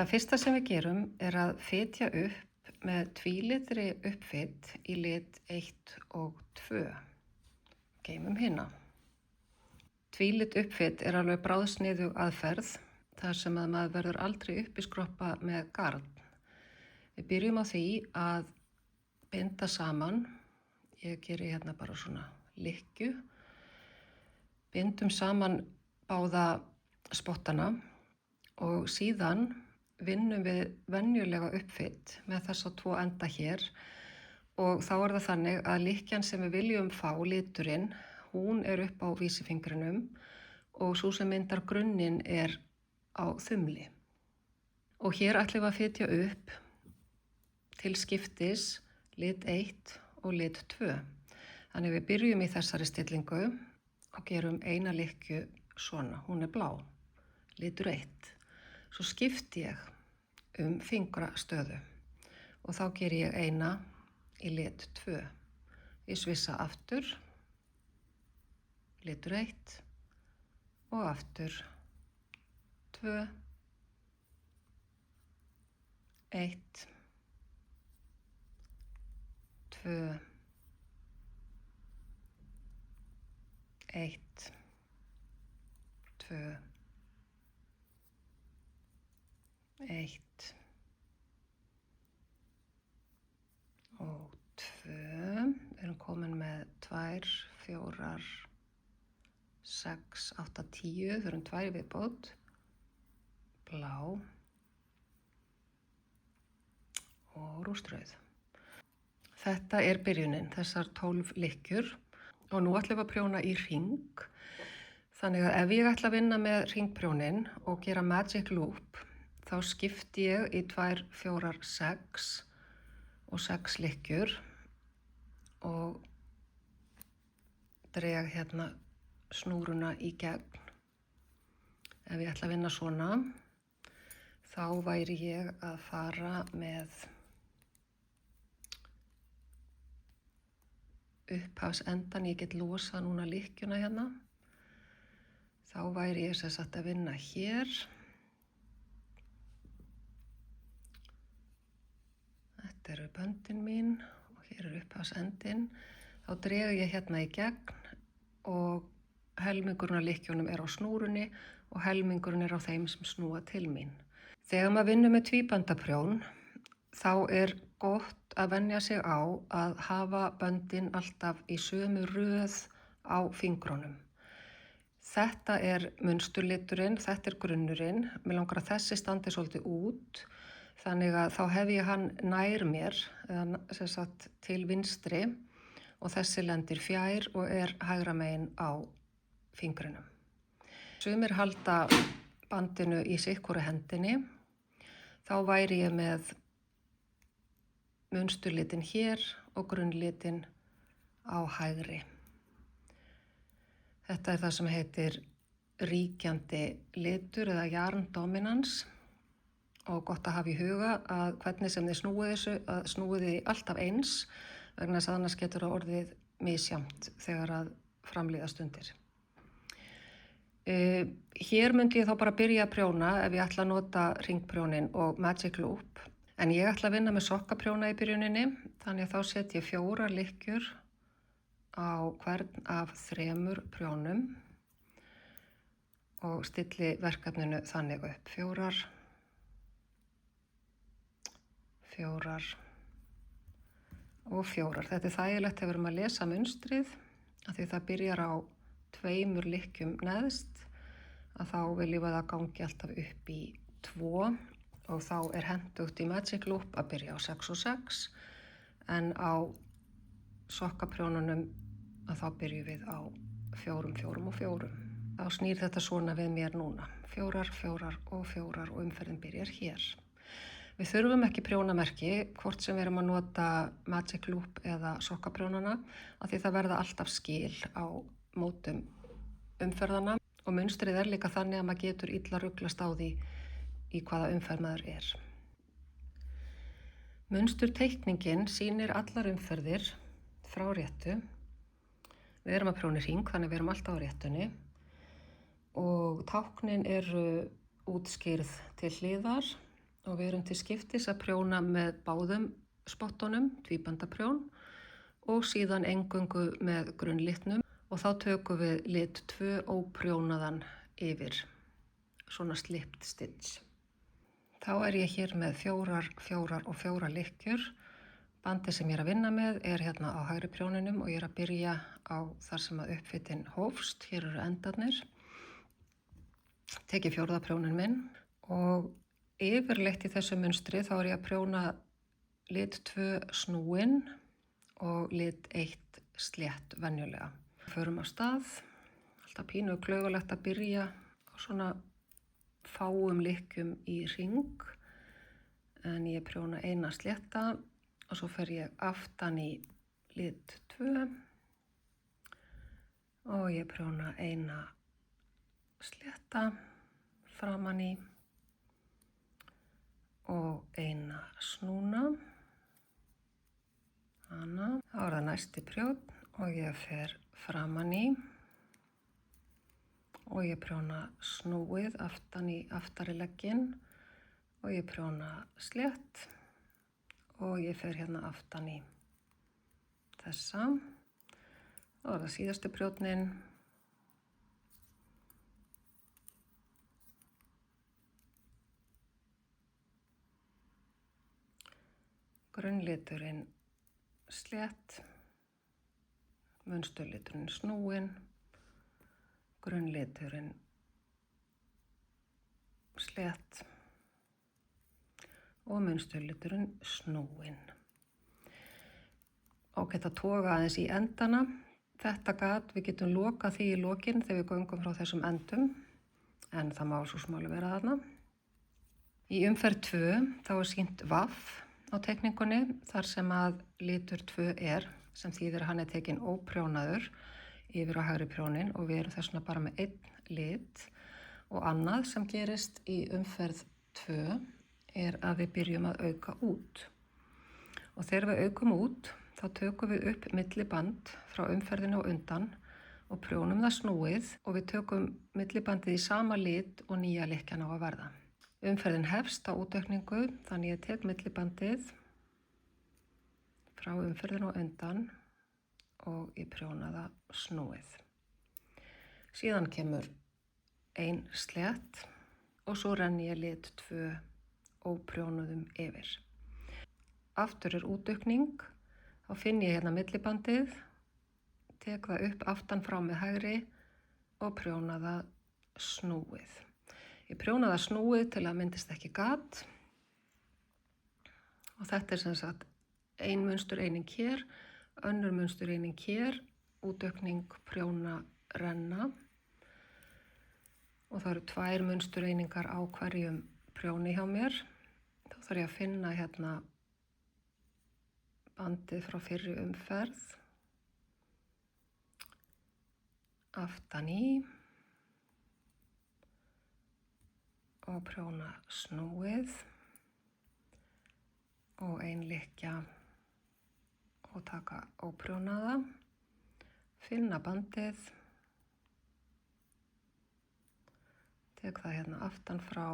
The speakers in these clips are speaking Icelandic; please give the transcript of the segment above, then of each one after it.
Það fyrsta sem við gerum að fitja upp með tvílitri uppfit í lit 1 og 2. Geymum hina. Tvílit uppfit alveg bráðsniðug aðferð þar sem að maður verður aldrei uppiskroppa með garn. Við byrjum á því að binda saman. Ég geri hérna bara svona lykkju. Bindum saman báða spottana og síðan vinnum við venjulega uppfit með þessa 2 enda hér og þá það þannig að lykkjan sem við viljum fá, liturinn, hún upp á vísifingrinum og sú sem myndar grunninn á þumli. Og hér ætlum við að fitja upp til skiptis lit 1 og lit 2. Þannig við byrjum í þessari stillingu og gerum eina lykkju svona, hún blá, litur 1. Svo skipti ég fingrastöðu og þá ger ég eina í lit 2. Ég svissa aftur, litur 1 og aftur 2, 1, 2, 1, 2, 1 og 2. Við erum komin með 2, 4, 6, 8, 10. Við erum 2 viðbót. Blá og rústrauð. Þetta byrjunin, þessar 12 lykkjur. Og nú ætlum við að prjóna í hring. Þannig að ef ég ætla að vinna með hringprjónin og gera magic loop, þá skipti ég í 2, 4, 6 og 6 lykkjur og dreg hérna snúruna í gegn. Ef ég ætla að vinna svona, þá væri ég að fara með upphafsendan. Ég get losað núna lykkjuna hérna. Þá væri ég sem sagt að vinna hér. Þetta eru böndin mín og hér upphafsendin. Þá dreg ég hérna í gegn og helmingurinn af lykkjunum á snúrunni og helmingurinn á þeim sem snúa til mín. Þegar maður vinnur með tvíbandaprjón, þá gott að venja sig á að hafa böndin alltaf í sömu röð á fingrunum. Þetta munsturliturinn, þetta grunnurinn. Mig langar að þessi standi svolítið út. Þannig að þá hef ég hann nær mér, eða sem sagt til vinstri og þessi lendir fjær og hægra megin á fingrinum. Sumir halda bandinu í sikkhvorri hendinni. Þá væri ég með munsturlitin hér og grunnlitin á hægri. Þetta það sem heitir ríkjandi litur eða jarndominans. Og gott að hafa í huga að hvernig sem þið snúið þessu, að snúið þið alltaf eins, vegna þess að annars getur það orðið misjafnt þegar að framlíða stundir. Hér myndi ég þá bara byrja að prjóna ef ég ætla að nota hringprjónin og magic loop. En ég ætla að vinna með sokkaprjóna í byrjuninni, þannig að þá set ég 4 lykkjur á hvern af 3 prjónum og stilli verkefninu þannig upp. 4, 4 og 4. Þetta þægilegt þegar við erum að lesa munstrið, af því það byrjar á 2 lykkjum neðst, að þá viljum við að gangi alltaf upp í 2 og þá hentugt í magic loop að byrja á 6 og 6, en á sokkaprjónunum að þá byrjum við á 4, 4 og 4. Þá snýr þetta svona við mér núna. 4, 4 og 4 og umferðin byrjar hér. Við þurfum ekki prjónamerki, hvort sem við erum að nota magic loop eða sokkaprjónana, af því það verða alltaf skil á mótum umferðana og munstrið líka þannig að maður getur illa ruglast á því í hvaða umferð maður Munsturteikningin sýnir allar umferðir frá réttu. Við erum að prjóna hring, þannig við erum alltaf á réttunni og táknin eru útskýrð til hliðar og við erum til skiptis að prjóna með báðum spottunum, tvíbandaprjón og síðan eingöngu með grunnlitnum og þá tökum við lit 2 óprjónaðan yfir, svona slipt stitch. Þá er ég hér með 4, 4 og 4 lykkjur. Bandið sem ég er að vinna með er hérna á hægri prjóninum og ég er að byrja á þar sem að uppfitin hófst. Hér eru endarnir. Tek ég 4. prjónin minn og yfirleitt í þessu munstri þá er ég að prjóna lit 2 snúinn og lit 1 slétt venjulega. Förum af stað, alltaf pínu klaufalegt að byrja á svona fáum lykkjum í hring en ég prjóna eina slétta og svo fer ég aftan í lit 2 og ég prjóna eina slétta framan í og eina snúna. Hana. Þá er það næsti prjón og ég fer framan í og ég prjóna snúið aftan í aftari legginn og ég prjóna slétt og ég fer hérna aftan í þessa. Þá er það síðasti prjónnin. Grunnliturinn slétt, munsturliturinn snúinn, grunnliturinn slétt og munsturliturinn snúinn. Ágætt að toga aðeins í endana. Þetta gat, við getum lokað því í lokin þegar við göngum frá þessum endum, en það má svo smáli vera þarna. Í umferð 2 þá er sýnt vaff á teikningunni þar sem að litur 2 er, sem þýðir að hann er tekinn óprjónaður yfir á hægri prjónin og við erum þess vegna bara með 1 lit og annað sem gerist í umferð 2 er að við byrjum að auka út. Og þegar við aukum út þá tökum við upp milliband frá umferðinu og undan og prjónum það snúið og við tökum millibandið í sama lit og nýja lykkjan á að verða. Umferðin hefst á útaukningu, þannig ég tek millibandið frá umferðinu og undan og ég prjóna það snúið. Síðan kemur ein slétt og svo renni ég lit 2 óprjónuðum yfir. Aftur er útaukning, þá finn ég hérna millibandið, tek það upp aftan frá með hægri og prjóna það snúið. Ég prjóna það snúið til að myndist ekki gat og þetta er sem sagt ein munsturreining hér, önnur munsturreining hér, útaukning, prjóna, renna og það eru 2 munsturreiningar á hverjum prjóni hjá mér. Þá þarf ég að finna hérna bandið frá fyrri umferð, aftan í og prjóna snúið og ein lykkja og taka óprjónaða, finna bandið, tek það hérna aftan frá,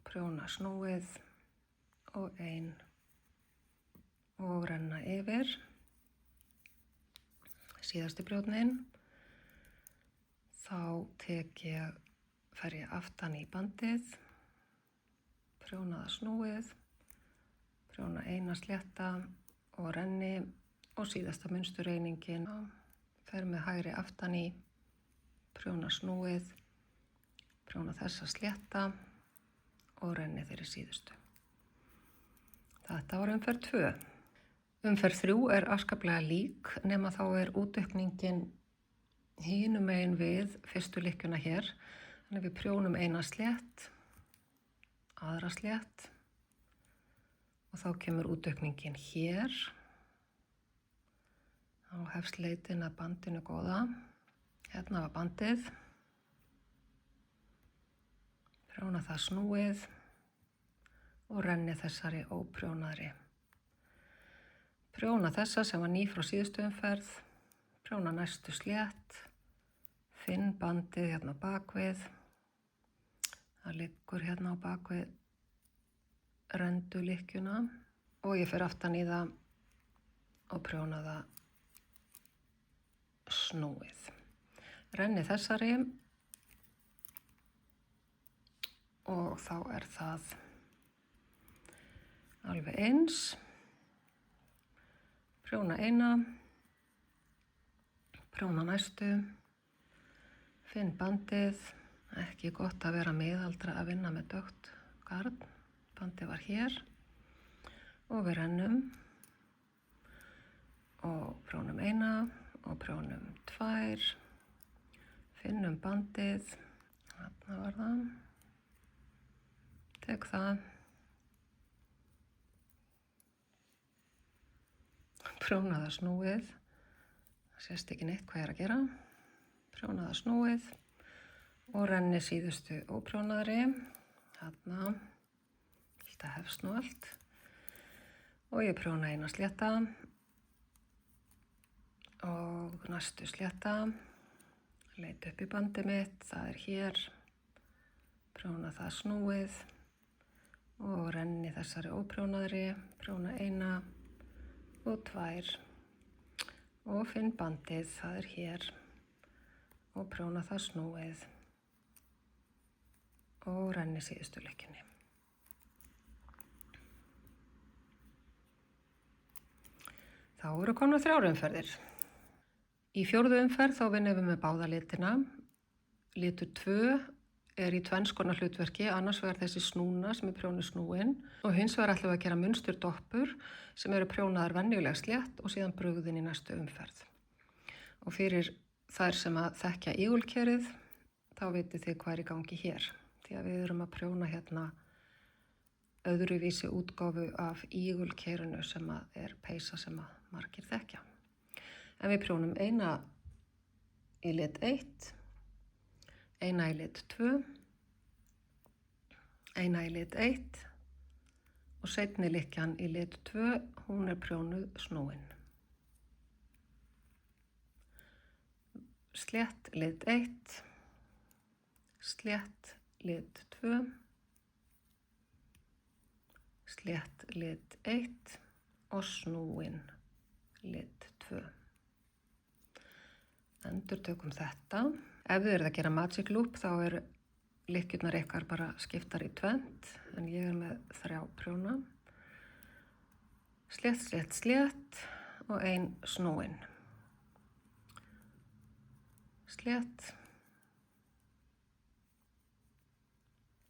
prjóna snúið og ein og renna yfir. Síðasti prjóninn, þá fer ég aftan í bandið, prjóna það snúið, prjóna eina slétta og renni og síðasta munsturreiningin fer með hægri aftan í, prjóna snúið, prjóna þessa slétta og renni þeirri síðustu. Þetta var umferð 2. Umferð 3 er afskaplega lík nema þá er útaukningin hinum megin við fyrstu lykkjuna hér. Þannig við prjónum eina slétt, aðra slétt og þá kemur útaukningin hér. Þá hefst leitin að bandinu góða. Hérna var bandið. Prjóna það snúið og renni þessari óprjónaðri. Prjóna þessa sem var ný frá síðustu umferð. Prjóna næstu slétt. Finn bandið hérna bakvið. Það liggur hérna á bakvið rendulykkjuna og ég fer aftan í það og prjóna það snúið. Renni þessari og þá er það alveg eins. Prjóna eina, prjóna næstu, finn bandið. Ekki gott að vera miðaldra að vinna með dökkt garn. Bandið var hér og við rennum og prjónum eina og prjónum tvær. Finnum bandið, þarna var það. Tek það. Prjóna það snúið. Það sést ekki neitt hvað ég er að gera. Prjóna það snúið og renni síðustu óprjónaðri. Þarna. Þetta hefst nú allt. Og ég prjóna eina slétta og næstu slétta. Leit upp í bandið mitt, það er hér. Prjóna það snúið og renni þessari óprjónaðri. Prjóna eina og tvær og finn bandið, það er hér og prjóna það snúið og renni síðustu lykkjunni. Þá eru komnar 3 umferðir. Í 4. umferð þá vinnum við með báða litina. Litur 2 er í tvenns konar hlutverki, annars vegar þessi snúna sem er prjónuð snúin og hins vegar ætlum við að gera munsturdoppur sem eru prjónaðar venjulega slétt og síðan brugðin í næstu umferð. Og fyrir þær sem að þekkja ígulkerið þá vitið þið hvað er í gangi hér. Því að við erum að prjóna hérna öðruvísi útgáfu af ígulkerinu sem að er peysa sem að margir þekkja. En við prjónum eina í lit 1, eina í lit 2, eina í lit 1 og seinni lykkjan í lit 2, hún er prjónuð snúin. Slétt lit 1, slétt lit 2, slétt lit 1 og snúin lit 2. Endurtökum þetta. Ef þið eruð að gera magic loop þá eru lykkjurnar ykkar bara skiptar í tvennt, en ég er með 3 prjóna. Slétt, slétt, slétt og ein snúin. Slétt,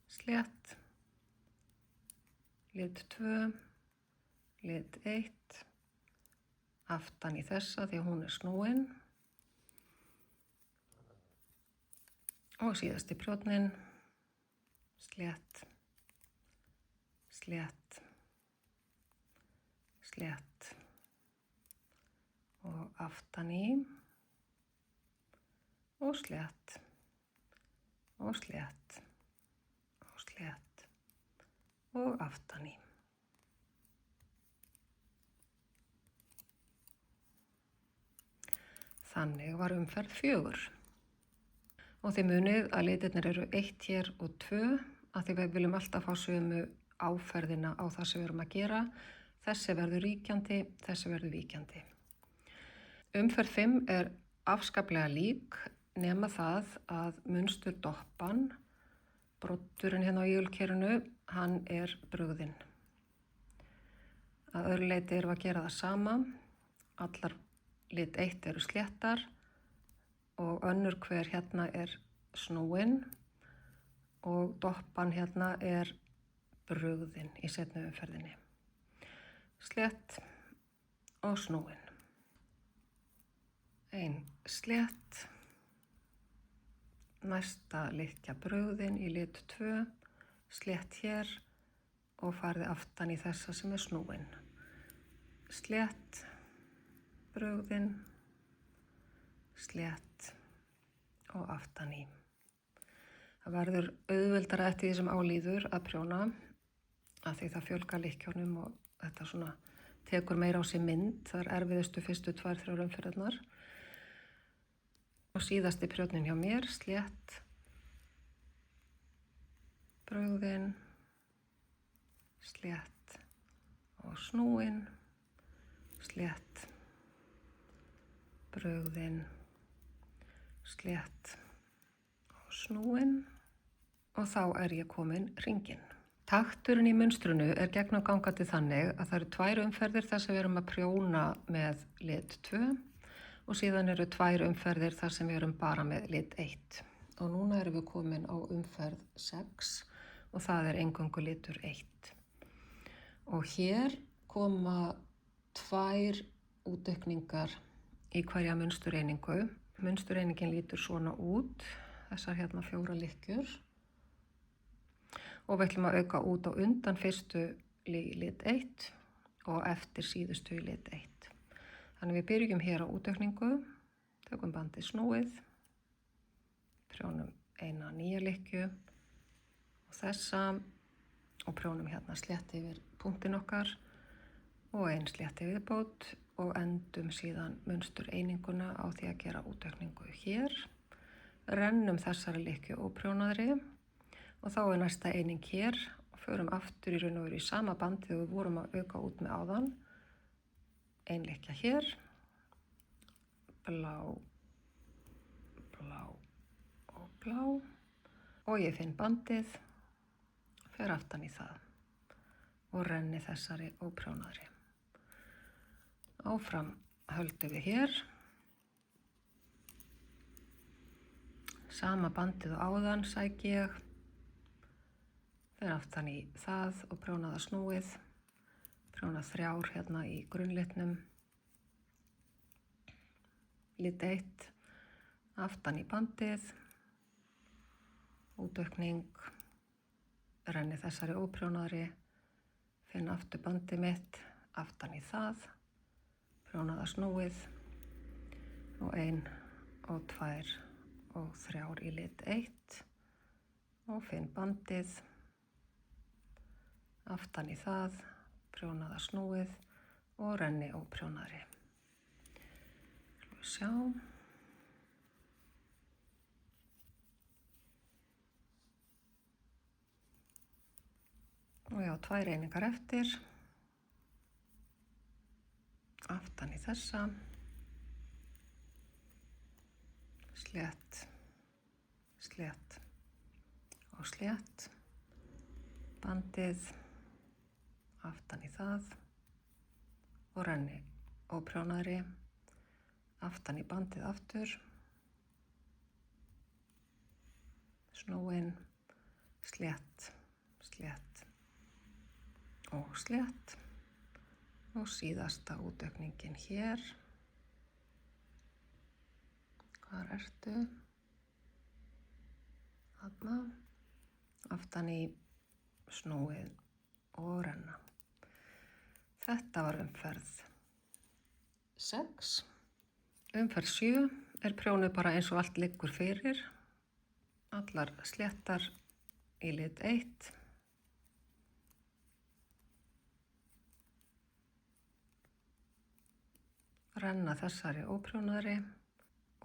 slétt, lit 2, lit 1, aftan í þessa því að hún er snúin. Og síðasti prjóninn, slétt, slétt, slétt og aftan í og slétt og slétt og slétt og aftan í. Þannig var umferð 4. Og þið munið að litirnir eru 1 hér og 2 að því við viljum alltaf fá sömu áferðina á það sem við erum að gera. Þessi verður ríkjandi, þessi verður víkjandi. Umferð 5 er afskaplega lík nema það að munsturdoppan, broddurinn hérna á ígulkerinu, hann er brugðinn. Að öðru leyti erum við að gera það sama. Allar lit 1 eru sléttar og önnur hver hérna er snúin og doppan hérna er brugðin í seinni umferðinni. Slétt og snúin. Ein slétt, næsta lykkja brugðin í lit 2, slétt hér og farið aftan í þessa sem er snúin. Slétt, brugðin, slétt og aftan í. Það verður auðveldara eftir því sem álíður að prjóna af því það fjölgar lykkjónum og þetta svona tekur meira á sig mynd. Það er erfiðustu fyrstu 2-3 umferðirnar. Og síðasti prjóninn hjá mér, slétt, brugðin, slétt og snúin, slétt, brugðin, slétt og snúin og þá er ég komin hringinn. Takturinn í munstrunu er gegnumgangandi þannig að það eru 2 umferðir þar sem við erum að prjóna með lit 2 og síðan eru 2 umferðir þar sem við erum bara með lit 1. Og núna erum við komin á umferð 6 og það er eingöngu litur 1. Og hér koma 2 útaukningar í hverja munsturreiningu. Munsturreiningin lítur svona út, þessar hérna 4 lykkjur. Og við ætlum að auka út á undan fyrstu lit 1 og eftir síðustu í lit 1. Þannig við byrjum hér á útaukningu, tökum bandið snúið, prjónum eina nýja lykkju og þessa og prjónum hérna slétt yfir punktin okkar og ein slétt í viðbót og endum síðan munstureininguna á því að gera útaukningu hér. Rennum þessari lykkju óprjónaðri og þá er næsta eining hér og förum aftur í raun og veru í sama bandi þegar við vorum að auka út með áðan. Ein lykkja hér, blá, blá og blá og ég finn bandið, fer aftan í það og renni þessari óprjónaðri. Áfram höldum við hér, sama bandið og áðan sæki ég, fer aftan í það og prjóna það snúið, prjóna 3 hérna í grunnlitnum, lit 1, aftan í bandið, útaukning, renni þessari óprjónaðri, finn aftur bandið mitt, aftan í það, prjóna það snúið og 1 og 2 og 3 í lit 1 og finn bandið, aftan í það, prjóna það snúið og renni óprjónaðri. Sjá. Og ég á 2 einingar eftir, aftan í þessa, slétt, slétt og slétt, bandið, aftan í það og renni óprjónaðri, aftan í bandið aftur, snúin, slétt, slétt og slétt og síðasta útaukningin hér. Hvar ertu? Þarna, aftan í snúið og renna. Þetta var umferð 6. Umferð 7 er prjónuð bara eins og allt liggur fyrir. Allar sléttar í lit 1. Renna þessari óprjónaðri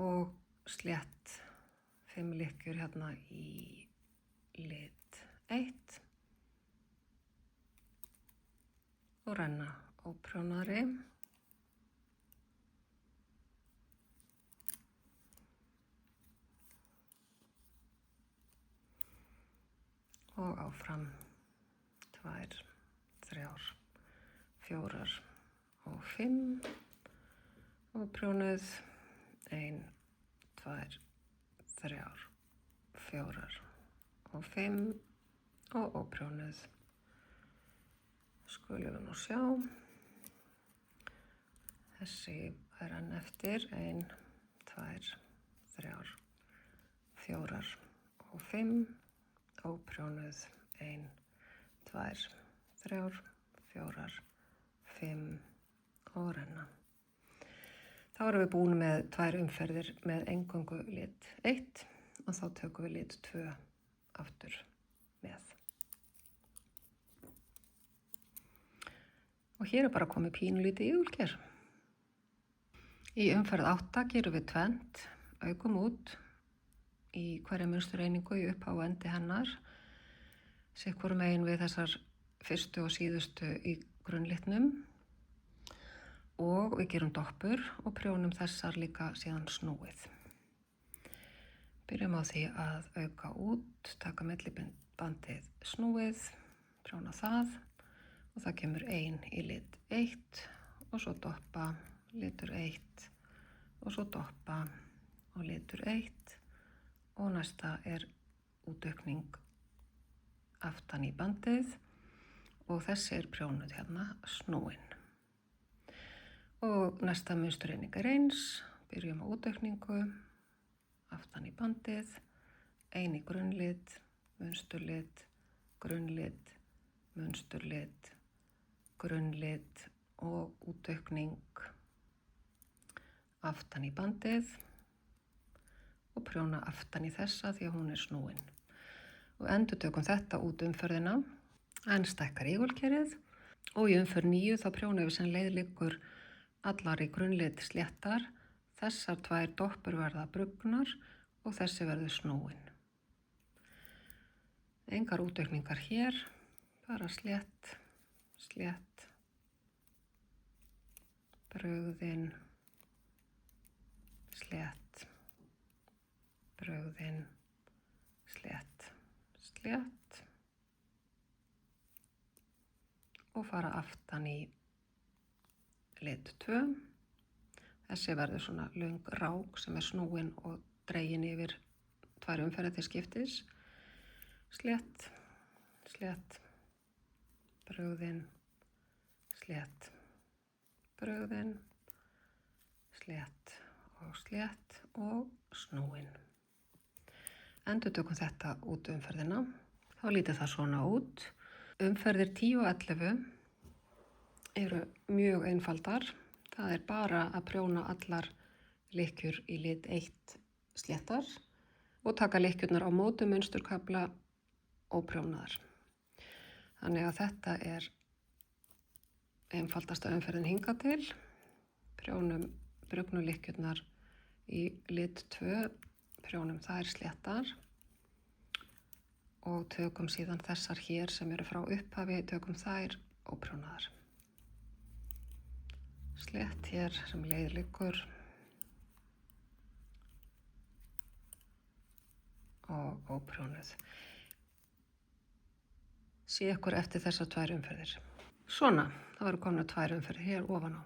og slétt 5 lykkjur hérna í lit 1 og renna óprjónaðri og áfram 2, 3, 4 og 5 og prjónuð 1, 2, 3, 4 og 5 og óprjónuð. Skulum við nú sjá. Þessi er enn eftir 1, 2, 3, 4 og 5 óprjónuð 1, 2, 3, 4, 5 og renna. Þá erum við búin með 2 umferðir með eingöngu lit 1 og þá tökum við lit 2 aftur með. Og hér er bara komið pínulítið ígulker. Í umferð 8 gerum við tvennt, aukum út í hverja munsturreiningu í upphaf og endi hennar. sikkur megin við þessar fyrstu og síðustu í grunnlitnum og við gerum doppur og prjónum þessar líka síðan snúið. Byrjum á því að auka út, taka millibandið snúið, prjóna það og það kemur 1 í lit 1 og svo doppa, litur 1 og svo doppa og litur 1 og næsta útaukning aftan í bandið og þessi prjónuð hérna snúin. Og næsta munsturreining eins, byrjum á útaukningu, aftan í bandið, 1 í grunnlit, munsturlit, grunnlit, munsturlit, grunnlit og útaukning aftan í bandið og prjóna aftan í þessa því að hún snúin. Og endurtökum þetta út umferðina, en stækkar ígulkerið og í umferð 9 þá prjónum við sem leið liggur allar í grunnlit sléttar, þessar 2 doppur verða brugnar og þessi verður snúin. Engar útaukningar hér, bara slétt, slétt, brugðin, slétt, brugðin, slétt, slétt og fara aftan í lit 2. Þessi verður svona löng rák sem snúin og dregin yfir 2 umferðir til skiptis. Slétt, slétt, brugðin, slétt, brugðin, slétt og snúin. Endurtökum þetta út umferðina. Þá lítur það svona út. Umferðir 10 og 11 eru mjög einfaldar. Það bara að prjóna allar lykkjur í lit 1 sléttar og taka lykkjurnar á móti munsturkafla óprjónaðar. Þannig að þetta einfaldasta umferðin hingað til. Prjónum brugnu lykkjurnar í lit 2, prjónum þær sléttar og tökum síðan þessar hér sem eru frá upphafi, tökum þær óprjónaðar. Slétt hér sem leið liggur og óprjónuð. Sé ykkur eftir þessar 2 umferðir. Svona, það eru komnar 2 umferðir hér ofan á.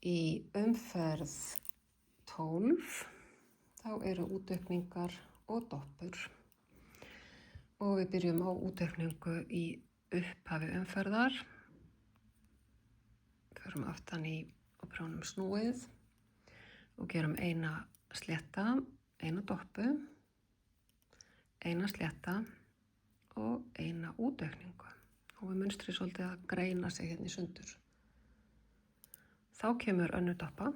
Í umferð 12 þá eru útaukningar og doppur og við byrjum á útaukningu í upphafi umferðar. Förum aftan í og prjónum snúið og gerum 1 slétta, 1 doppu, 1 slétta og 1 útaukningu. Og við munstrið svolítið að greina sig hérna í sundur. Þá kemur önnur doppa,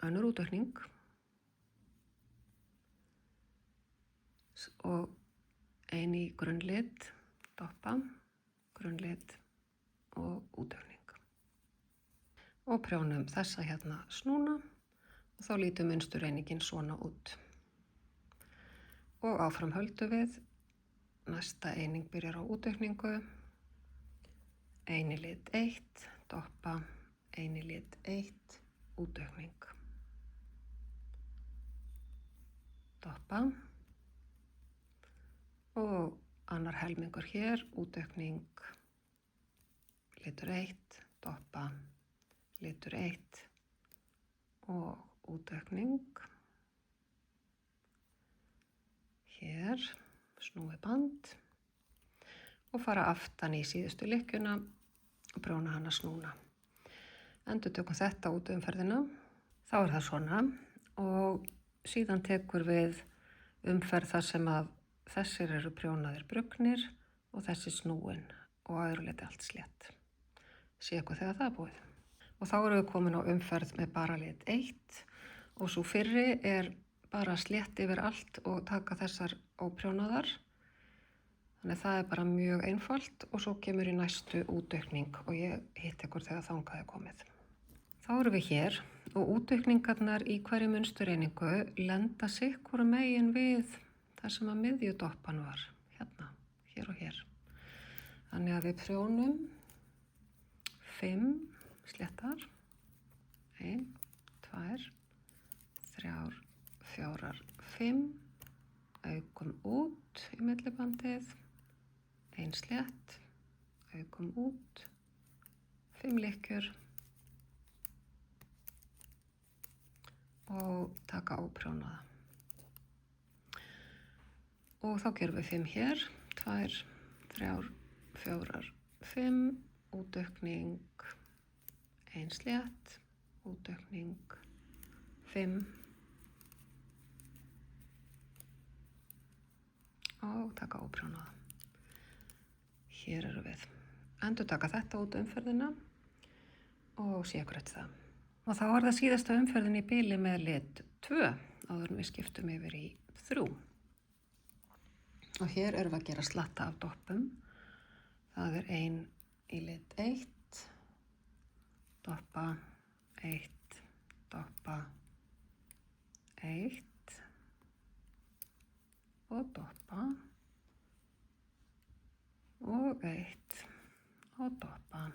önnur útaukning og 1 í grunnlit, doppa, grunnlit og útaukning. Og prjónum þessa hérna snúna og þá lítur munsturreiningin svona út. Og áfram höldum við. Næsta eining byrjar á útaukningu. 1 í lit 1, doppa, 1 í lit 1, útaukning. Doppa. Og annar helmingur hér, útaukning, litur 1, doppa, litur 1 og útaukning. Hér, snúið band og fara aftan í síðustu lykkjuna og prjóna hana snúna. Endurtökum þetta út umferðina. Þá það svona og síðan tekur við umferð þar sem að þessir eru prjónaðir brugnir og þessi snúin og að öðru leyti allt slétt. Sé ykkur þegar það búið. Og þá erum við komin á umferð með bara lit 1 og svo fyrri bara slétt yfir allt og taka þessar óprjónaðar. Þannig það bara mjög einfalt og svo kemur í næstu útaukning og ég hitt ykkur þegar þangað komið. Þá erum við hér og útaukningarnar í hverju munsturreiningu lenda sikkur megin við það sem að miðjudoppan var hérna, hér og hér. Þannig að við prjónum 5 sléttar, 1, 2, 3, 4, 5, aukum út í millibandið, 1 slétt, aukum út, 5 lykkjur og taka óprjónaða. Og þá gerum við 5 hér, 2, 3, 4, 5, útaukning, 1 slétt, útaukning, 5 og taka óprjónaða. Hér eru við. Endurtaka þetta út umferðina og sé ykkur eftir það. Og þá var það síðasta umferðin í bili með lit 2 áður en við skiptum yfir í 3. Og hér erum við að gera slatta af doppum. Það er 1 í lit 1, doppa, 1, doppa, 1 og doppa og 1 og doppa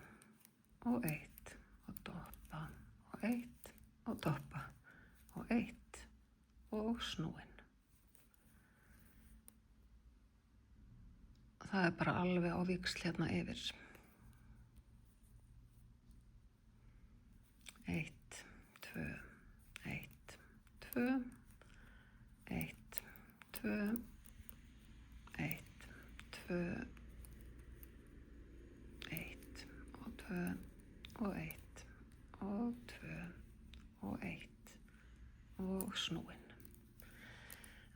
og 1 og doppa og 1 og doppa og 1 og snúin. Það er bara alveg á víxl hérna yfir. 1, 2, 1, 2, 1, 2, 1, 2, 1 og 2 og 1 og 2 og 1 og snúin.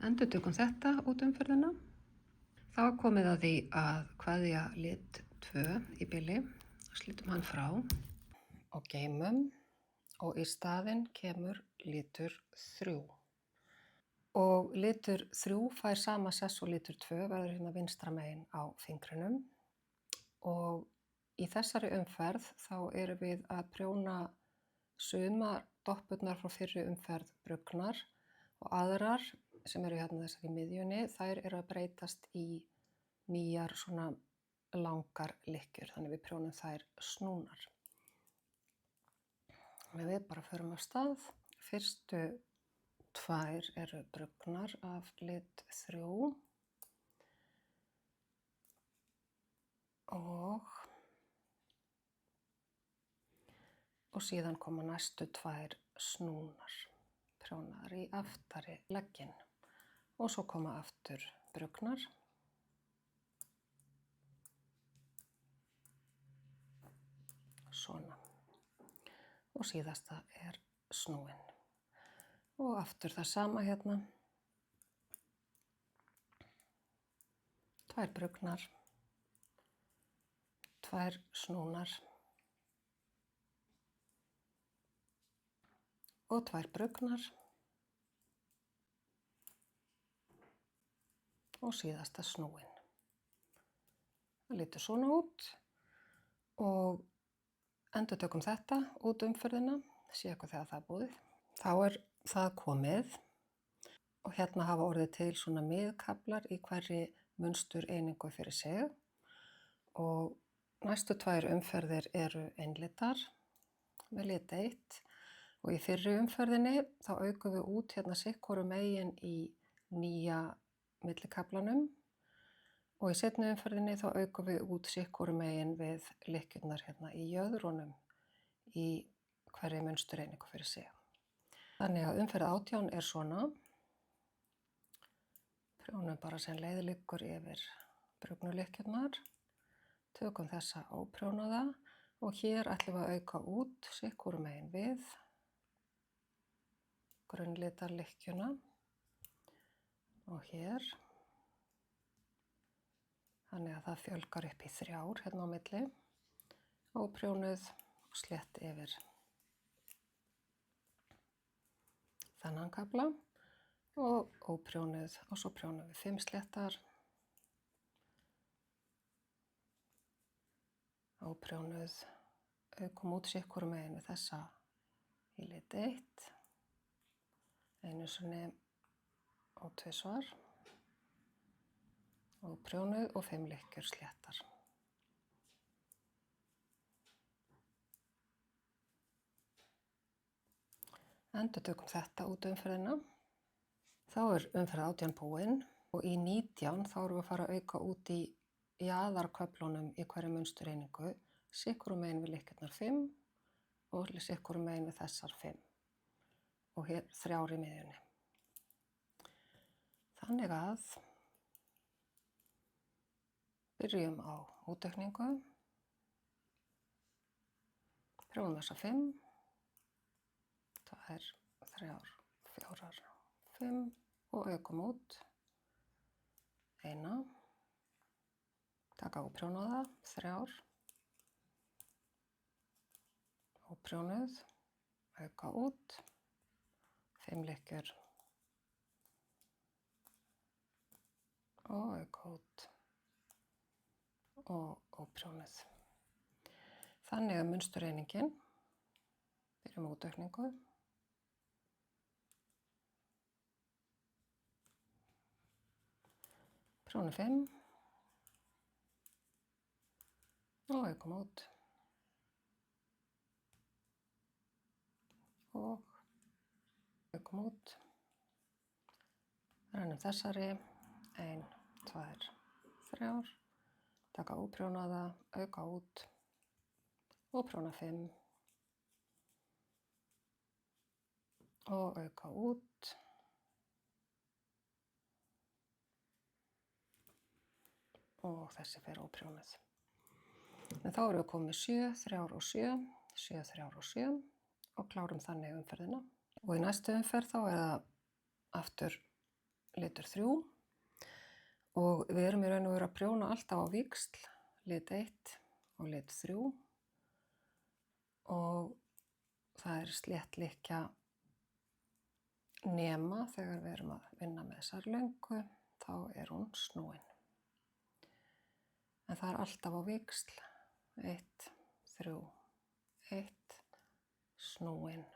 Endurtökum þetta út umferðina. Þá er komið að því að kveðja lit 2 í bili, slítum hann frá og geymum og í staðinn kemur litur 3. Og litur 3 fær sama sess og litur 2, verður hérna vinstra megin á fingrinum. Og í þessari umferð þá erum við að prjóna sumar doppurnar frá fyrri umferð brugnar og aðrar sem eru hérna þessar í miðjunni, þær eru að breytast í nýjar svona langar lykkjur, þannig við prjónum þær snúnar. Þannig við bara förum af stað. Fyrstu 2 eru brugnar af lit 3 og síðan koma næstu 2 snúnar, prjónaðar í aftari legginn og svo koma aftur brugnar svona og síðasta er snúin og aftur það sama hérna, 2 brugnar, 2 snúnar og 2 brugnar og síðasta snúin. Það lítur svona út og endurtökum þetta út umferðina, sé eitthvað þegar það er búið. Þá er það komið og hérna hafa orðið til svona miðkaflar í hverri munstur einingu fyrir sig og næstu 2 umferðir eru einlitar með lit 1 og í fyrri umferðinni þá aukum við út hérna sikkoru megin í nýja millikaflanum og í seinni umferðinni þá aukum við út sikkoru megin við lykkjurnar hérna í jöðrunum í hverri munstur einingu fyrir sig. Þannig að umferð 18 er svona. Prjónum bara sem leið liggur yfir brugnulykkjurnar. Tökum þessa óprjónaða og hér ætlum við að auka út sikkoru megin við grunnlitarlykkjuna og hér. Þannig að það fjölgar upp í 3 hérna á milli. Óprjónuð og slétt yfir þennan kafla og óprjónuð og svo prjónum við 5 sléttar. Óprjónuð, aukum út sikkoru megin við þessa í lit 1, einu sinni og 2 svar. og prjónuð og 5 lykkjur sléttar. Endurtökum þetta út umferðina. Þá umferð 18 búin og í 19 þá erum við að fara að auka út í jaðarköflunum í hverju munsturreiningu, sikkurum megin við lykkjurnar 5 og sikkurum megin við þessar 5 og hér 3 í miðjunni. Þannig að byrjum á útaukningu, prjónum þessa 5, 2, 3, 4, 5 og aukum út, 1, taka og prjónaða, 3 og prjónuð, auka út, 5 lykkjur og auka út og prjónuð. Þannig munstureiningin, byrjum útaukningu, prjónum 5 og aukum út og aukum út, rennum þessari, 1, 2, 3, taka óprjónaða, auka út og prjóna 5 og auka út og þessi fer óprjónuð. En þá erum við komið 7, 3 og 7, 7, 3 og 7 og klárum þannig umferðina. Og í næstu umferð þá það aftur litur 3 og við erum í raun og veru að prjóna alltaf á víxl, lit 1 og lit 3 og það slétt lykkja nema þegar við erum að vinna með þessar löngu, þá hún snúin. En það alltaf á víxl, 1, 3, 1, snúin,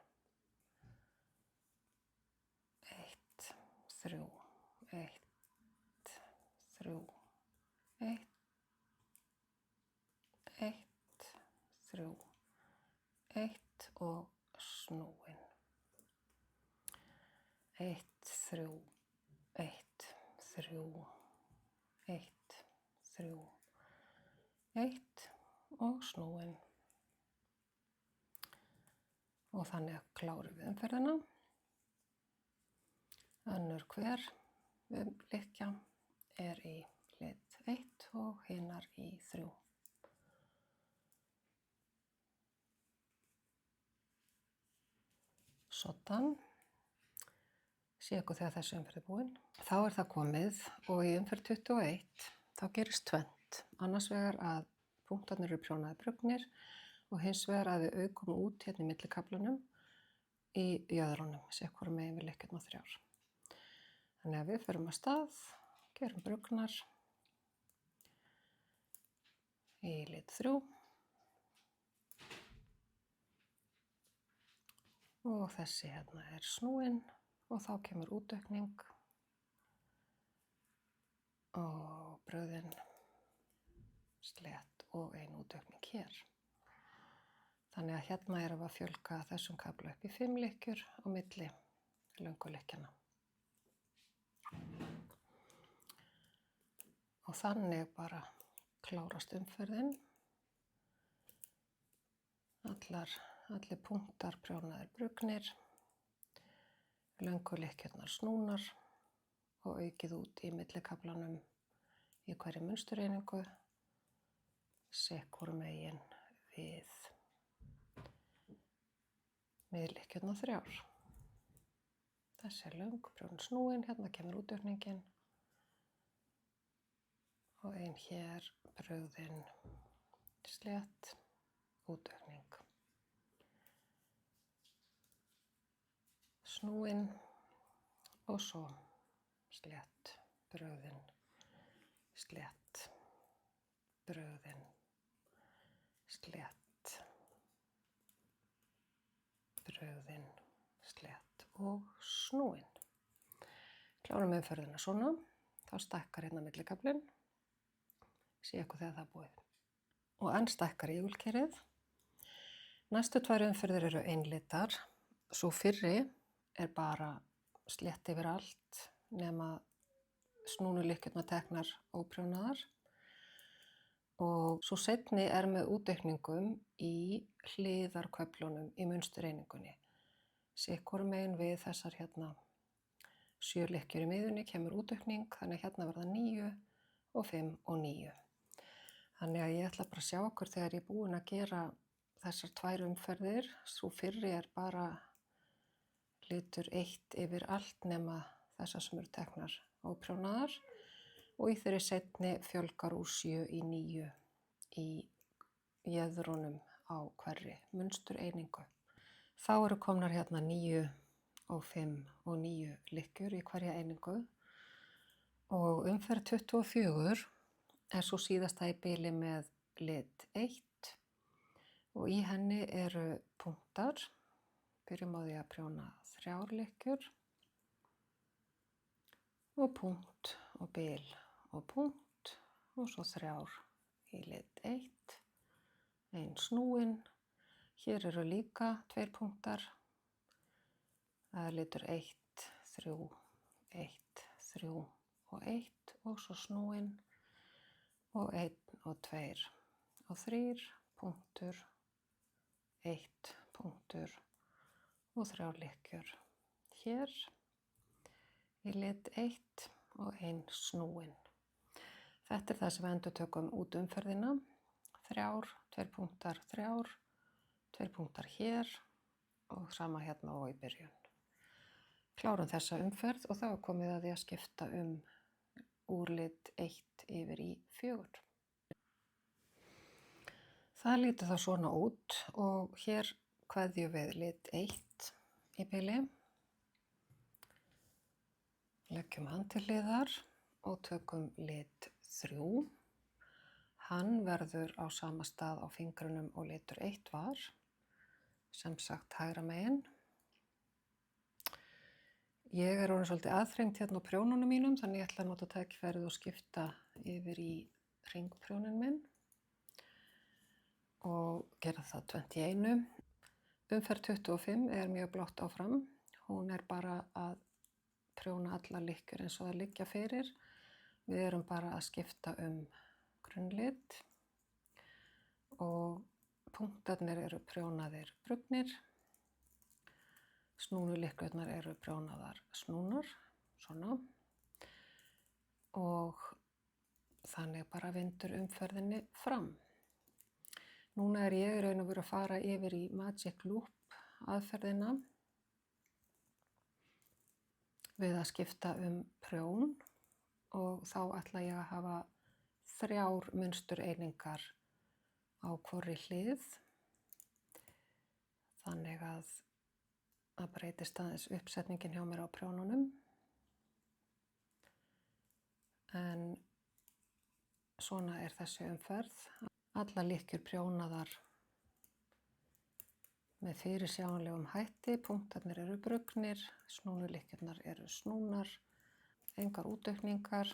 1, 3, 1, 3, 1, 1, 3, 1 og snúin, 1, 3, 1, 3, 1, 3, 1 og snúin. Og þannig klárum við umferðina. Önnur hver lykkja í lit 1 og hinar í 3. Soddan. Sé ykkur þegar þessi umferð búin. Þá það komið og í umferð 21 þá gerist tvennt. Annars vegar að punktarnir eru prjónaðir brugnir og hins vegar að við aukum út hérna í millikaflunum í jöðrunum, sikkurum megin við lykkjurnar 3. Þannig að við förum af stað, gerum brugnar í lit 3 og þessi hérna snúin og þá kemur útaukning og brugðin slétt og ein útaukning hér. Þannig að hérna erum við að fjölga þessum kafla upp í 5 lykkjur á milli löngu lykkjana. Og þannig bara klárast umferðin. Allir punktar prjónaðir brugnir, löngu lykkjurnar snúnar og aukið út í millikaflanum í hverju munsturreiningu, sikkurum megin við miðlykkjurnar 3. Þessi löng, prjón snúin, hérna kemur útaukningin og ein hér brugðin slétt, útaukning. Snúin og svo slétt, brugðin, slétt, brugðin, slétt, brugðin, slétt og snúin. Klárum umferðina svona. þá stækkar hérna millikaflinn. Sé ykkur þegar það er búið. Og enn stækkar ígulkerið. Næstu 2 umferðir eru einlitar. Svo fyrri er bara slétt yfir allt nema snúnulykkjurnar teknar óprjónaðar. Og svo seinni er með útaukningum í hliðarköflunum í munsturreiningunni. Sikkur megin við þessar hérna 7 lykkjur í miðjunni kemur útaukning, þannig að hérna verða 9 og 5 og 9. Þannig að ég ætla bara að sjá okkur þegar ég er búin að gera þessar 2 umferðir. Svo fyrri er bara litur 1 yfir allt nema þessar sem eru teknar óprjónaðar og í þeirri seinni fjölgar úr 7 í 9 í jöðrunum á hverri munstureiningu. Þá eru komnar hérna 9 og 5 og 9 lykkjur í hverja einingu og umferð 24 er svo síðasta í bili með lit 1 og í henni eru punktar. Byrjum á því að prjóna 3 lykkjur og punkt og bil og punkt og svo 3 í lit 1, 1 snúin. Hér eru líka 2 punktar. Það er litur 1, 3, 1, 3 og 1 og svo snúin og 1 og 2 og 3 punktur, 1 punktur og 3 lykkjur. Hér í lit 1 og 1 snúin. Þetta er það sem við endurtökum út umferðina. 3, 2 punktar, 3, 2 punktar hér og sama hérna og í byrjun. Klárum þessa umferð og þá er komið að því að skipta úr lit 1 yfir í 4. Það lítur þá svona út og hér kveðjum við lit 1 í bili. Leggjum hann til hliðar og tökum lit 3. Hann verður á sama stað á fingrunum og litur 1 var, sem sagt hægra megin. Ég er orðin svolítið aðþrengt hérna á prjónunum mínum, þannig ég ætla að nota tækifærið og skipta yfir í hringprjónin minn og gera það 21. Umferð 25 er mjög blátt áfram. Hún er bara að prjóna alla lykkjur eins og það liggja fyrir. Við erum bara að skipta grunnlit og punktarnir eru prjónaðir brugnir. Snúnulykkjurnar eru prjónaðar snúnar, svona. Og þannig bara vindur umferðinni fram. Núna er ég í raun og veru að fara yfir í Magic Loop aðferðina við að skipta prjón og þá ætla ég að hafa 3 munstureiningar á hvorri hlið. Þannig að það breytist aðeins uppsetningin hjá mér á prjónunum. En svona er þessi umferð. Allar lykkjur prjónaðar með fyrirsjáanlegum hætti. Punktarnir eru brugnir, snúnulykkjurnar eru snúnar, engar útaukningar,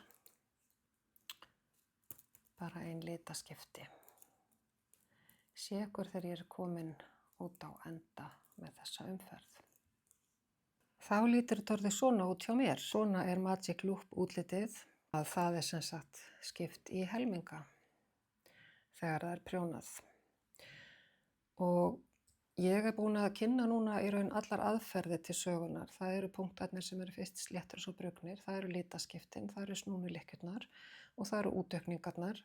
bara ein litaskipti. Sé ykkur þegar ég er komin út á enda með þessa umferð. Þá lítur þetta orðið svona út hjá mér. Svona er Magic Loop útlitið. Að það er sem sagt skipt í helminga þegar það er prjónað. Og ég er búin að kynna núna í raun allar aðferðir til sögunar. Það eru punktarnir sem eru fyrst sléttir og svo brugnir. Það eru litaskiptin, það eru snúnulykkjurnar og það eru útaukningarnar.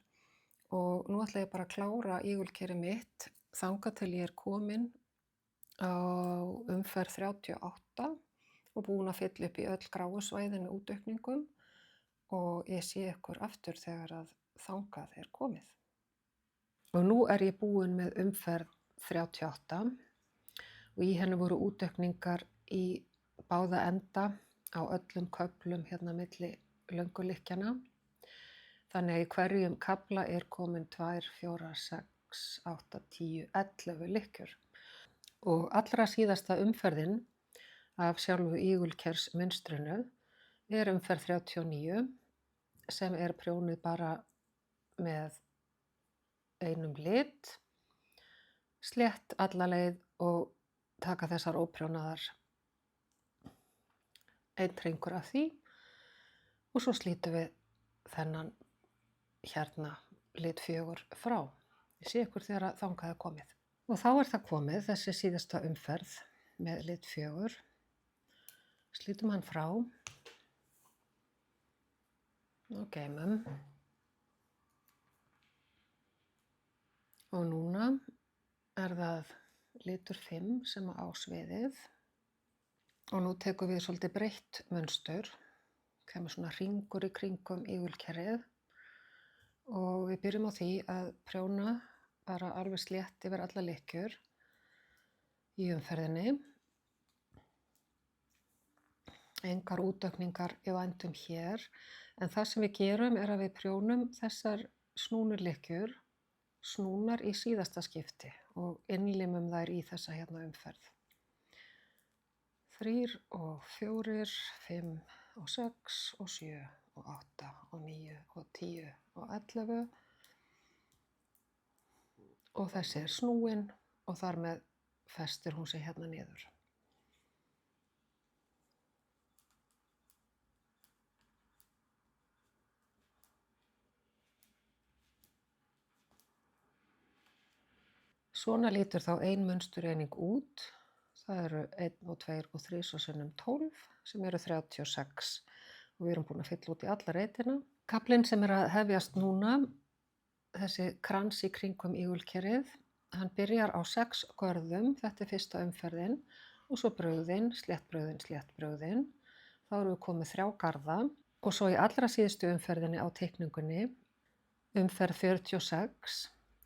Og nú ætla ég bara að klára ígulkerið mitt þangað til ég er komin á umferð 38 og búin að fylla upp í öll gráu svæðin með útaukningum og ég sé ykkur aftur þegar að þangað er komið. Og nú er ég búin með umferð 38 og í henni voru útaukningar í báða enda á öllum köflum hérna milli löngulykkjana. Þannig að í hverjum kafla er komin 2, 4, 6, 8, 10, 11 lykkjur. Og allra síðasta umferðin af sjálfu ígulkersmunstrinu er umferð 39 sem prjónuð bara með einum lit, slétt alla leið og taka þessar óprjónaðar einn hringur af því og svo slítum við þennan hérna lit 4 frá. Ég sé ykkur þegar þangað komið. Og þá það komið, þessi síðasta umferð með lit 4. Slítum hann frá og geymum. Og núna það litur 5 sem á sviðið og nú tekum við svolítið breitt munstur, kemur svona hringur í kringum ígulkerið og við byrjum á því að prjóna bara alveg slétt yfir alla lykkjur í umferðinni. Engar útaukningar í vændum hér, en það sem við gerum að við prjónum þessar snúnu lykkjur snúnar í síðasta skipti og innlimum þær í þessa hérna umferð. 3 og 4, 5 og 6 og 7 og 8 og 9 og 10 og 11 og þessi snúin og þar með festir hún sig hérna niður. Svona lítur þá ein munstureining út. Það eru 1 og 2 og 3 og sinnum 12 sem eru 36 og við erum búin að fylla út í alla reitina. Kaflinn sem að hefjast núna, þessi krans í kringum ígulkerið, hann byrjar á 6 görðum, þetta fyrsta umferðin og svo brauðin, sléttbrauðin, sléttbrauðin. Þá erum við komið 3 garða og svo í allra síðustu umferðinni á teikningunni, umferð 46,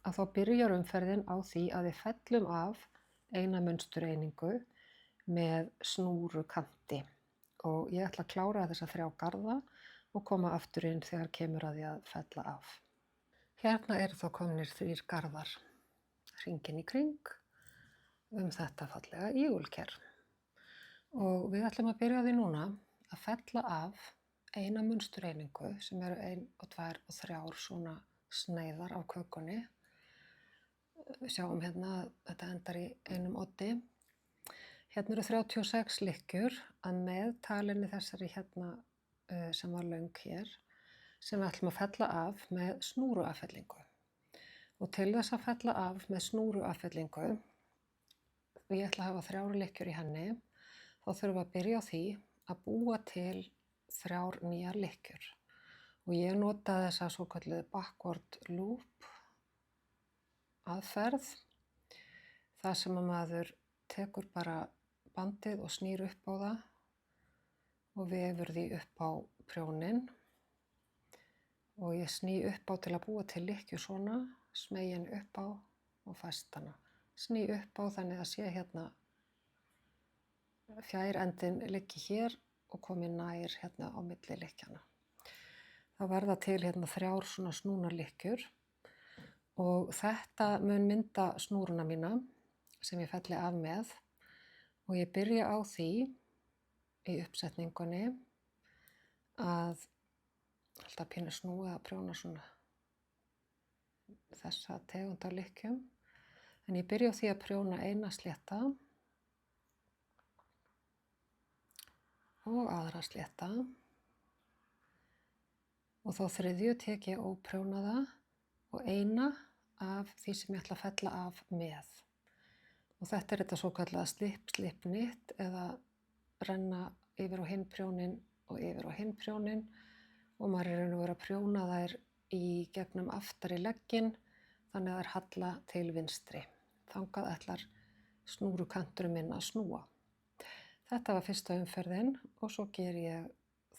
að þá byrjar umferðin á því að við fellum af eina munstureiningu með snúrukanti og ég ætla að klára þessa 3 garða og koma aftur inn þegar kemur að því að fella af. Hérna eru þá komnir 3 garðar hringinn í kring þetta fallega ígulker og við ætlum að byrja á því núna að fella af eina munstureiningu sem eru 1 og 2 og 3 svona sneiðar af kökunni. Við sjáum hérna að þetta endar í einum oddi. Hérna eru 36 lykkjur að meðtalinni þessari hérna sem var löng hér sem við ætlum að fella af með snúruaffellingu. Og til þess að fella af með snúruaffellingu, ég ætla að hafa 3 lykkjur í henni, þá þurfum við að byrja á því að búa til 3 nýjar lykkjur. Og ég nota þessa svokölluðu backward loop aðferð, það sem að maður tekur bara bandið og snýr upp á það og vefur því upp á prjónin og ég sný upp á til að búa til lykkju svona, smeygi henni upp á og fest hana. Sný upp á þannig að sé hérna fjærendin liggi hér og komi nær hérna á milli lykkjana. Það verða til hérna 3 svona snúnar lykkjur og þetta mun mynda snúruna mína sem ég felli af með og ég byrja á því í uppsetningunni að alltaf pínu snúið að prjóna svona þessa tegund af lykkjum. En ég byrja á því að prjóna eina slétta og aðra slétta og þá þriðju tek ég óprjónaða og eina af því sem ég ætla að fella af með. Og þetta þetta svokallaða slip, slip, knit eða renna yfir á hinn prjónin og yfir á hinn prjónin og maður er að vera að prjóna þær í gegnum aftari legginn þannig að þær halla til vinstri. Þangað ætlar snúrukanturinn minn að snúa. Þetta var fyrsta umferðin og svo ger ég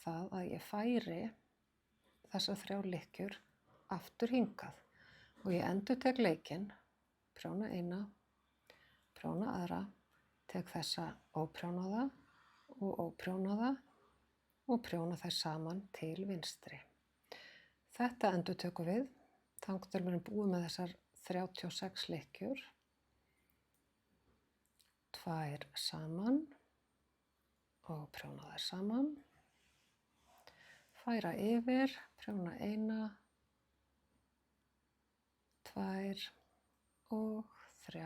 það að ég færi þessar 3 lykkjur aftur hingað og ég endurtek leikinn, prjóna eina, prjóna aðra, tek þessa óprjónaða og óprjónaða og prjóna þær saman til vinstri. Þetta endurtökum við, þangað til við erum búið með þessar 36 lykkjur, 2 saman og prjóna þær saman, færa yfir, prjóna 1, 2 og 3,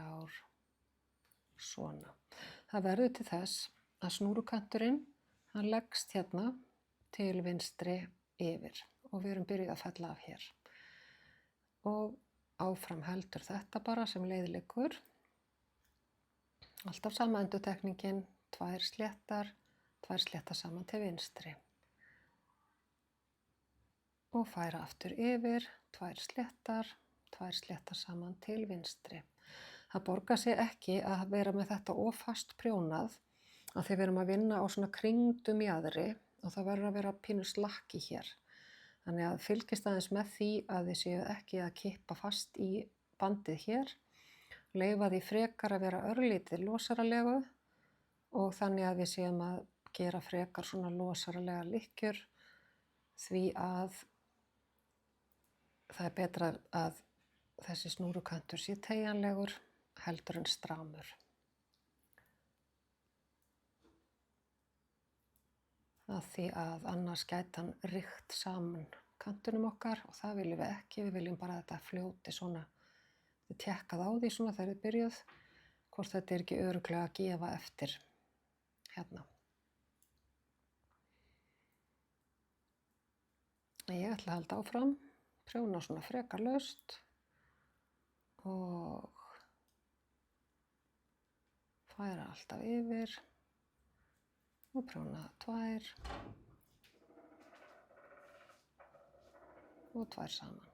svona. Það verður til þess að snúrukanturinn, hann leggst hérna til vinstri yfir og við erum byrjuð að fella af hér. Og áfram heldur þetta bara sem leið liggur. Alltaf sama endurtekningin, 2 sléttar saman til vinstri. Og færa aftur yfir, 2 sléttar saman til vinstri. Það borgar sig ekki að vera með þetta of fast prjónað af því við erum að vinna á svona kringdum jaðri og það verður að vera pínu slakki hér. Þannig að fylgist aðeins með því að þið séu ekki að kippa fast í bandið hér, leyfa því frekar að vera örlítið losaralegu og þannig að við séum að gera frekar svona losaralega lykkjur því að það er betra að þessi snúrukantur sé teygjanlegur heldur en stramur. Af því að annars gæti hann rykt saman kantunum okkar og það viljum við ekki, við viljum bara að þetta fljóti svona, þið tékkað á því svona þegar þið byrjuð, hvort þetta er ekki örugglega að gefa eftir hérna. Ég ætla að halda áfram, prjóna svona frekar laust og færa alltaf yfir og prjóna 2 og 2 saman.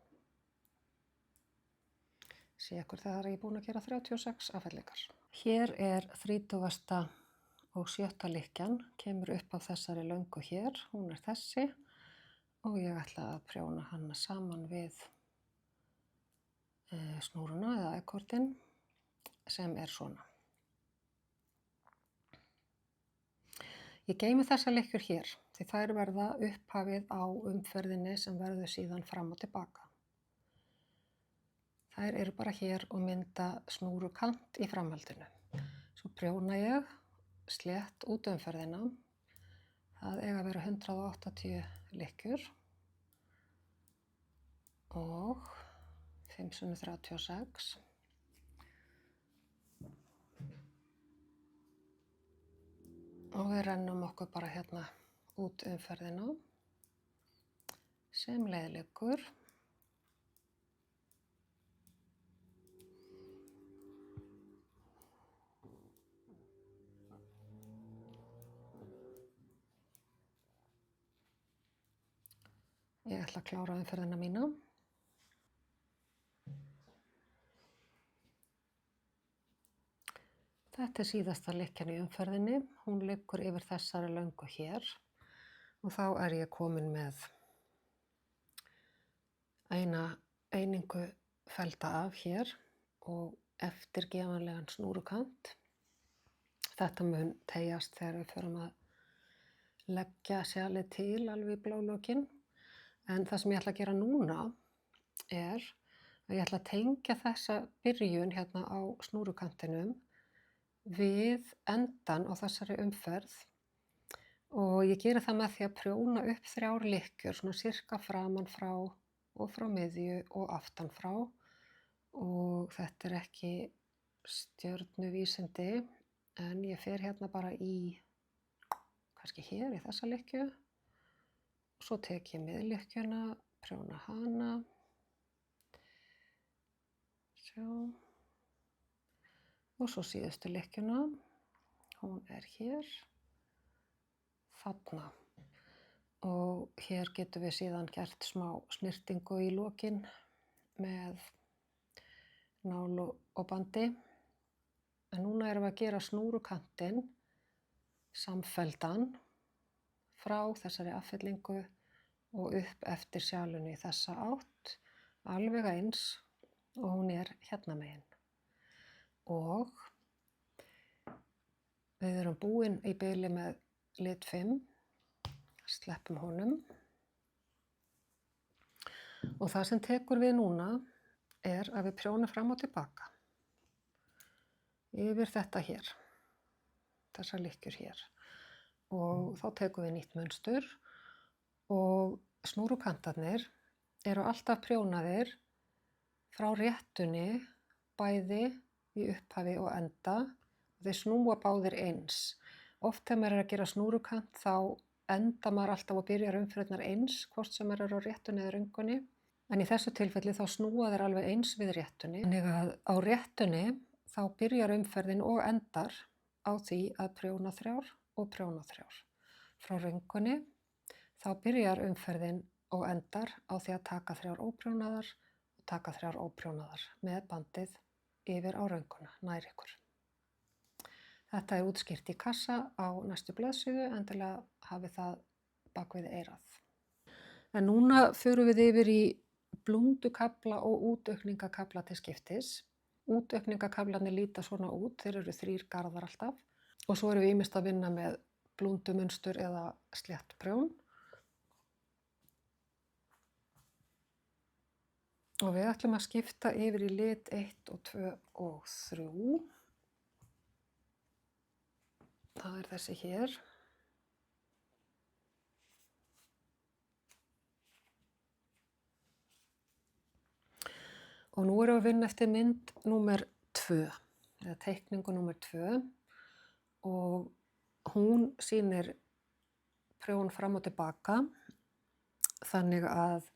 Sé ykkur þegar ég er búin að gera 36 affellingar. Hér er 30. og 7. lykkjan, kemur upp á þessari löngu hér, hún er þessi og ég ætla að prjóna hana saman við snúruna eða ekkordinn sem er svona. Ég geymi þessar lykkjur hér því þær verða upphafið á umferðinni sem verður síðan fram og tilbaka. Þær eru bara hér og mynda snúrukant í framhaldinu. Svo prjóna ég slétt út umferðina. Það eiga að vera 180 lykkjur og 5 x 36. Og við rennum okkur bara hérna út umferðina sem leið liggur. Ég ætla að klára umferðina mína. Þetta er síðasta lykkjan í umferðinni, hún liggur yfir þessari löngu hér og þá er ég komin með eina einingu felda af hér og eftirgefanlegan snúrukant. Þetta mun teygjast þegar við förum að leggja sjalið til alveg í blálokinn. En það sem ég ætla að gera núna er að ég ætla að tengja þessa byrjun hérna á snúrukantinum við endan á þessari umferð og ég geri það með því að prjóna upp 3 lykkjur, svona sirka framan frá og frá miðju og aftan frá og þetta er ekki stjörnuvísindi en ég fer hérna bara í, kannski hér í þessa lykkju og svo tek ég miðlykkjuna, prjóna hana, sjá. Og svo síðustu lykkjuna, hún er hér, þarna. Og hér getum við síðan gert smá snyrtingu í lokin með nál og bandi. En núna erum við að gera snúrukantinn samfelldan frá þessari affellingu og upp eftir sjalunni í þessa átt, alveg eins og hún er hérna megin. Og við erum búin í bili með lit 5, sleppum honum. Og það sem tekur við núna er að við prjónum fram og tilbaka yfir þetta hér, þessar lykkjur hér. Og þá tekum við nýtt munstur og snúrukantarnir eru alltaf prjónaðir frá réttunni bæði í upphafi og enda. Þeir snúa báðir eins. Oft þegar maður er að gera snúrukant þá enda maður alltaf og byrjar umferðirnar eins, hvort sem maður er á réttunni eða röngunni. En í þessu tilfelli þá snúa þeir alveg eins við réttunni. Þannig að á réttunni þá byrjar umferðin og endar á því að prjóna 3 og prjóna 3. Frá röngunni þá byrjar umferðin og endar á því að taka 3 óprjónaðar og taka 3 óprjónaðar með bandið yfir á rönguna, nær ykkur. Þetta er útskýrt í kassa á næstu blaðsíðu, endilega hafið það bak við eyrað. En núna förum við yfir í blúndukafla og útaukningakafla til skiptis. Útaukningakaflarnir líta svona út, þeir eru 3 garðar alltaf. Og svo erum við ýmist að vinna með blúndumunstur eða slétt prjón. Og við ætlum að skipta yfir í lit 1 og 2 og 3. Það er þessi hér. Og nú erum við að vinna eftir mynd númer 2, eða teikningu númer 2. Og hún sýnir prjón fram og tilbaka, þannig að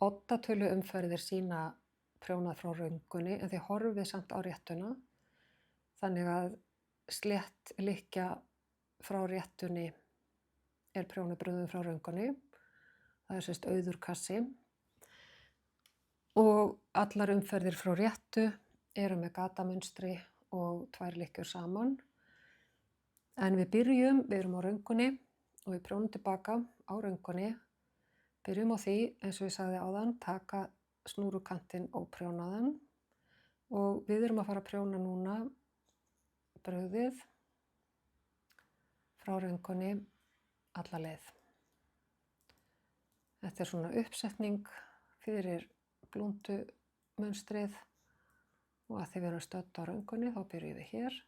oddatölu umferðir sýna prjónað frá röngunni, en þið horfið samt á réttuna, þannig að slétt lykkja frá réttunni er prjónuð brugðin frá röngunni. Það er sérst auður kassi. Og allar umferðir frá réttu eru með gatamunstri og 2 lykkjur saman. En við erum á röngunni og við prjónum tilbaka á röngunni. Byrjum á því, eins og ég sagði áðan, taka snúrukantinn óprjónaðan og við erum að fara að prjóna núna brugðið frá röngunni alla leið. Þetta er svona uppsetning fyrir blúndumunstrið og að því við erum stödd á röngunni þá byrjum við hér.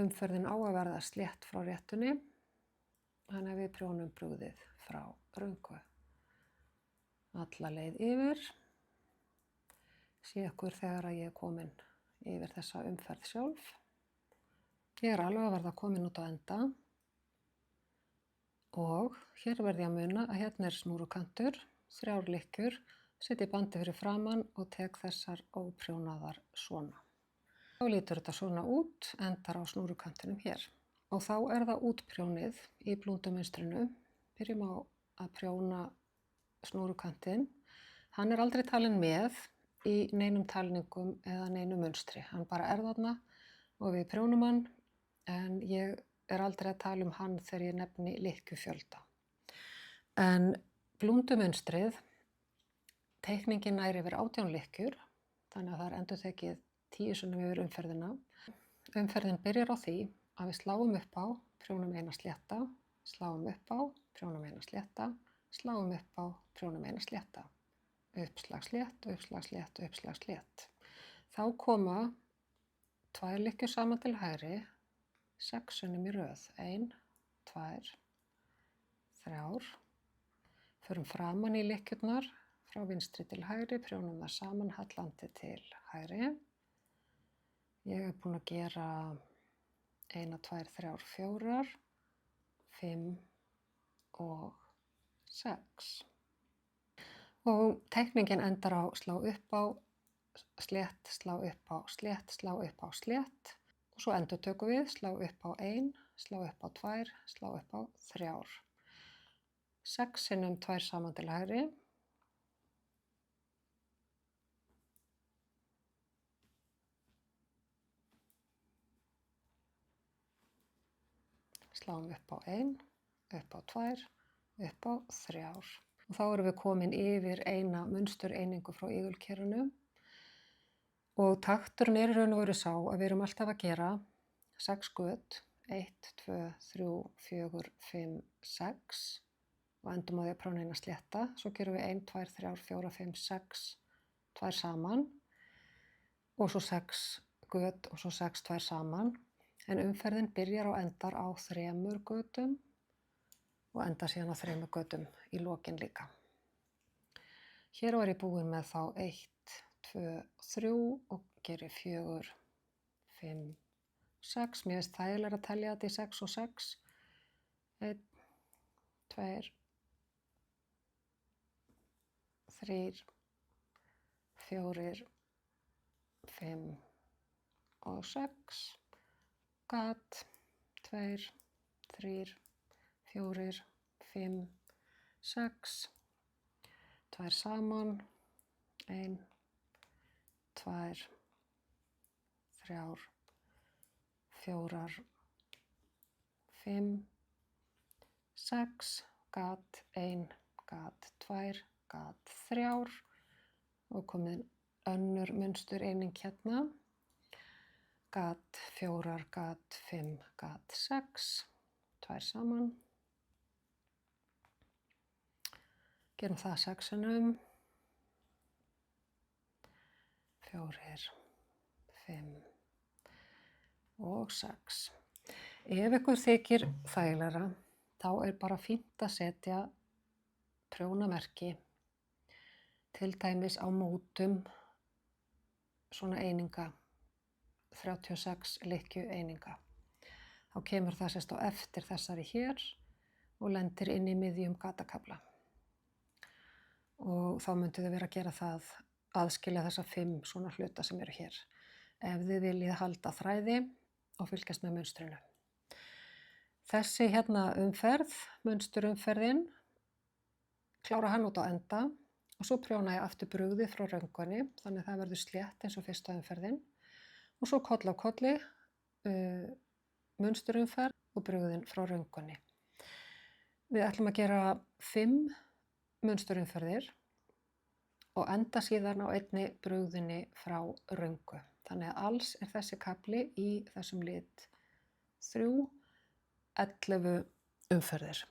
Umferðin á að verða slétt frá réttunni, þannig að við prjónum brugðið frá röngu. Alla leið yfir. Sé ykkur þegar að ég er komin yfir þessa umferð sjálf. Ég er alveg að verða komin út á enda. Og hér verð ég að muna að hérna er snúrukantur, 3 lykkjur, setji bandið fyrir framann og tek þessar óprjónaðar svona. Þá lítur þetta svona út, endar á snúrukantinum hér. Og þá er það útprjónið í blúndumunstrinu. Byrjum á að prjóna snúrukantinn. Hann er aldrei talinn með í neinum talningum eða neinum munstri. Hann bara er þarna og við prjónum hann, en ég er aldrei að tala um hann þegar ég nefni lykkjufjölda. En blúndumunstrið, teikningin nær yfir 18 lykkjur, þannig að það er endurtekið 10 sinnum yfir umferðina. Umferðin byrjar á því að við sláum upp á, prjónum eina slétta, sláum upp á, prjónum eina slétta, sláum upp á, prjónum eina slétta. Uppslag slétt, uppslag slétt, uppslag slétt. Þá koma 2 lykkjur saman til hægri, 6 sinnum í röð. 1, 2, 3. Förum framan í lykkjurnar, frá vinstri til hægri, prjónum það saman hallandi til hægri. Ég er búin að gera 1, 2, 3, 4, 5 og 6. Og teikningin endar á slá upp á, slétt, slá upp á, slétt, slá upp á, slétt. Og svo endurtökum við, slá upp á 1, slá upp á 2, slá upp á 3. 6 sinnum 2 saman til hægri. Sláum upp á 1, upp á 2, upp á 3. Og þá erum við komin yfir eina munstureiningu frá ígulkerinu. Og takturinn er í raun og veru sá að við erum alltaf að gera 6 göt, 1, 2, 3, 4, 5, 6 og endum á því að prjóna eina slétta. Svo gerum við 1, 2, 3, 4, 5, 6, 2 saman og svo 6 göt og svo 6, 2 saman. En umferðin byrjar og endar á 3 götum og enda síðan á 3 götum í lokin líka. Hér var ég búin með þá 1, 2, 3 og geri 4, 5, 6. Mér finnst þægilega að telja þetta í 6 og 6. 1, 2, 3, 4, 5 og 6. Gat, 2, 3, 4, 5, 6. 2 saman, 1, 2, 3, 4, 5, 6, gat 1, gat 2, gat 3 og komið önnur munstureining hérna. Gat 4, gat 5, gat 6, 2 saman. Gerum það 6-unum. 4, 5 og 6. Ef ykkur þykir þægilegra, þá er bara fínt að setja prjónamerki, til dæmis á mótum svona eininga, 36 lykkju eininga. Þá kemur það sérst á eftir þessari hér og lendir inn í miðjum gatakafla. Og þá myndu þið vera að gera það, aðskilja þessa 5 svona hluta sem eru hér. Ef þið viljið halda þræði og fylgjast með munstrinu. Þessi hérna umferð, munsturumferðin, klára hann út á enda og svo prjóna ég aftur brugðið frá röngunni, þannig að það verður slétt eins og fyrsta umferðin. Og svo koll á kolli, munsturumferð og brugðin frá röngunni. Við ætlum að gera 5 munsturumferðir og enda síðan á einni brugðinni frá röngu. Þannig að alls er þessi kafli í þessum lit 3, 11 umferðir.